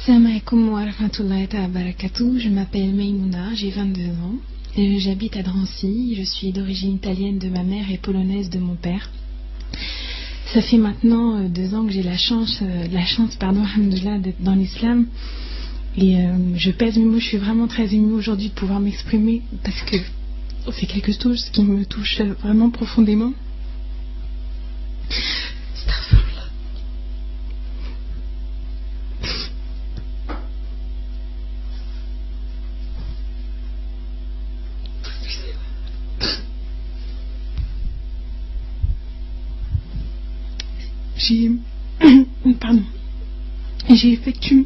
Assalamu alaikum wa rahmatullahi wa barakatuh. Je m'appelle Maïmouna, j'ai 22 ans. J'habite à Drancy, je suis d'origine italienne de ma mère et polonaise de mon père. Ça fait maintenant 2 ans que j'ai la chance, alhamdoulilah, d'être dans l'islam. Et je pèse mes mots, je suis vraiment très émue aujourd'hui de pouvoir m'exprimer parce que c'est quelque chose qui me touche vraiment profondément. J'ai effectué.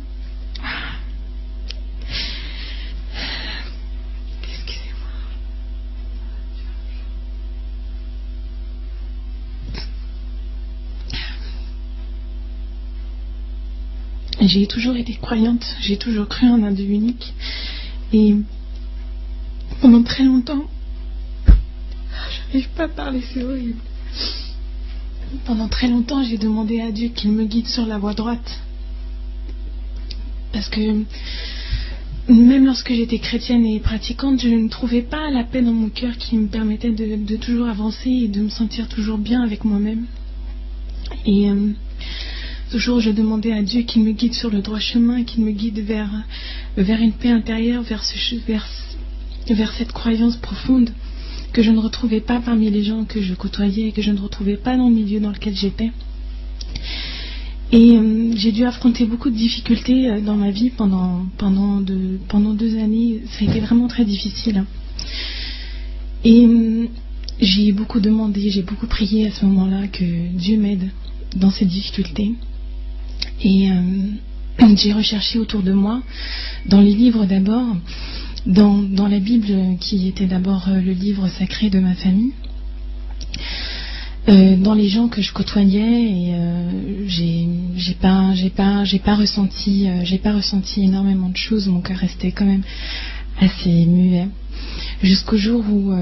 Excusez-moi. J'ai toujours été croyante, j'ai toujours cru en un Dieu unique. Et pendant très longtemps, j'arrive pas à parler, c'est horrible. Pendant très longtemps, j'ai demandé à Dieu qu'il me guide sur la voie droite. Parce que même lorsque j'étais chrétienne et pratiquante, je ne trouvais pas la paix dans mon cœur qui me permettait de toujours avancer et de me sentir toujours bien avec moi-même. Et toujours je demandais à Dieu qu'il me guide sur le droit chemin, qu'il me guide vers une paix intérieure, vers cette croyance profonde que je ne retrouvais pas parmi les gens que je côtoyais et que je ne retrouvais pas dans le milieu dans lequel j'étais. Et j'ai dû affronter beaucoup de difficultés dans ma vie pendant 2 années. Ça a été vraiment très difficile. Et j'ai beaucoup demandé, j'ai beaucoup prié à ce moment-là que Dieu m'aide dans ces difficultés. Et j'ai recherché autour de moi, dans les livres d'abord, dans la Bible qui était d'abord le livre sacré de ma famille, dans les gens que je côtoyais, et j'ai pas ressenti énormément de choses. Mon cœur restait quand même assez muet, jusqu'au jour où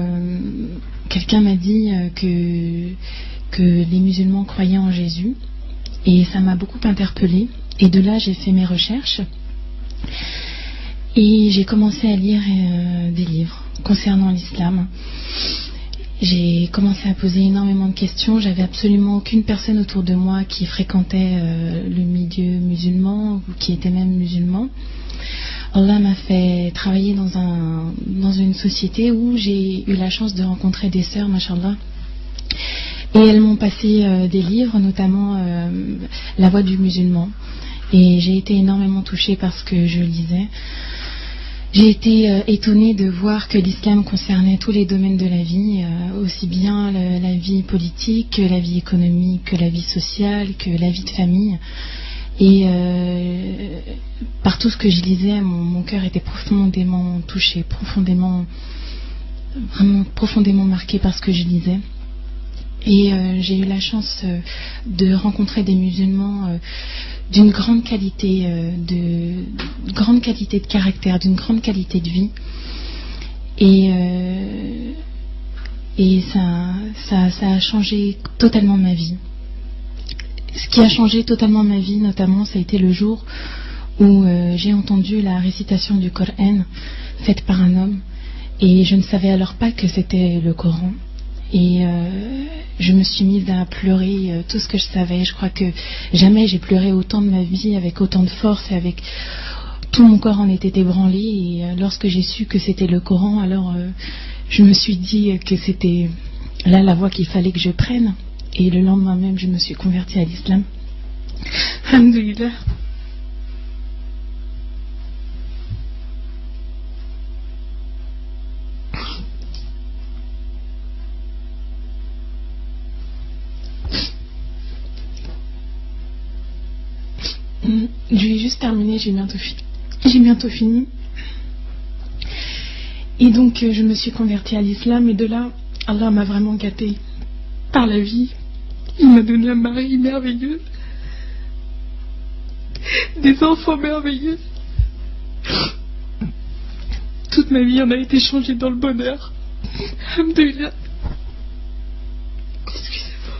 quelqu'un m'a dit que les musulmans croyaient en Jésus, et ça m'a beaucoup interpellée. Et de là, j'ai fait mes recherches et j'ai commencé à lire des livres concernant l'islam. J'ai commencé à poser énormément de questions. J'avais absolument aucune personne autour de moi qui fréquentait le milieu musulman ou qui était même musulman. Allah m'a fait travailler dans une société où j'ai eu la chance de rencontrer des sœurs, machallah. Et elles m'ont passé des livres, notamment La Voix du musulman. Et j'ai été énormément touchée par ce que je lisais. J'ai été étonnée de voir que l'islam concernait tous les domaines de la vie, aussi bien la vie politique, que la vie économique, que la vie sociale, que la vie de famille. Et par tout ce que je lisais, mon cœur était profondément touché, vraiment profondément marqué par ce que je lisais. Et j'ai eu la chance de rencontrer des musulmans d'une grande qualité, de caractère, d'une grande qualité de vie. Et ça a changé totalement ma vie. Ce qui a changé totalement ma vie, notamment, ça a été le jour où j'ai entendu la récitation du Coran faite par un homme. Et je ne savais alors pas que c'était le Coran. Et je me suis mise à pleurer tout ce que je savais. Je crois que jamais j'ai pleuré autant de ma vie, avec autant de force, et avec tout mon corps en était ébranlé. Et lorsque j'ai su que c'était le Coran, alors je me suis dit que c'était là la voie qu'il fallait que je prenne. Et le lendemain même, je me suis convertie à l'islam. Alhamdoulilah. Je vais juste terminer, j'ai bientôt fini. Et donc je me suis convertie à l'islam, et de là, Allah m'a vraiment gâtée par la vie. Il m'a donné un mari merveilleux, des enfants merveilleux. Toute ma vie en a été changée dans le bonheur. Alhamdoulilah. Excusez-moi.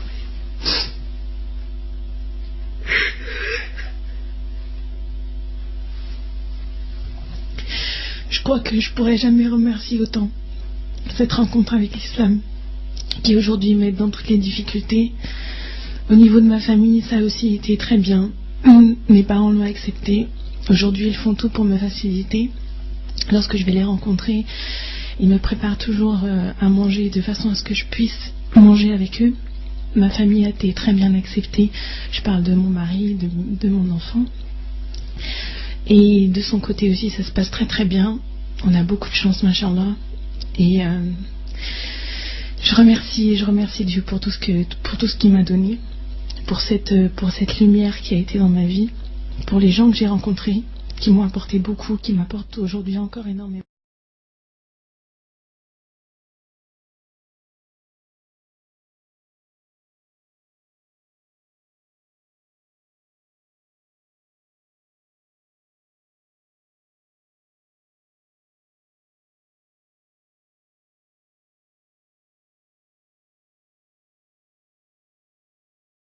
crois que je pourrais jamais remercier autant cette rencontre avec l'islam, qui aujourd'hui m'aide dans toutes les difficultés. Au niveau de ma famille, ça a aussi été très bien. Mes parents l'ont accepté. Aujourd'hui, ils font tout pour me faciliter. Lorsque je vais les rencontrer, ils me préparent toujours à manger de façon à ce que je puisse manger avec eux. Ma famille a été très bien acceptée. Je parle de mon mari, de mon enfant. Et de son côté aussi, ça se passe très très bien. On a beaucoup de chance, machallah. Et je remercie Dieu pour tout ce qu'il m'a donné, pour cette lumière qui a été dans ma vie, pour les gens que j'ai rencontrés, qui m'ont apporté beaucoup, qui m'apportent aujourd'hui encore énormément.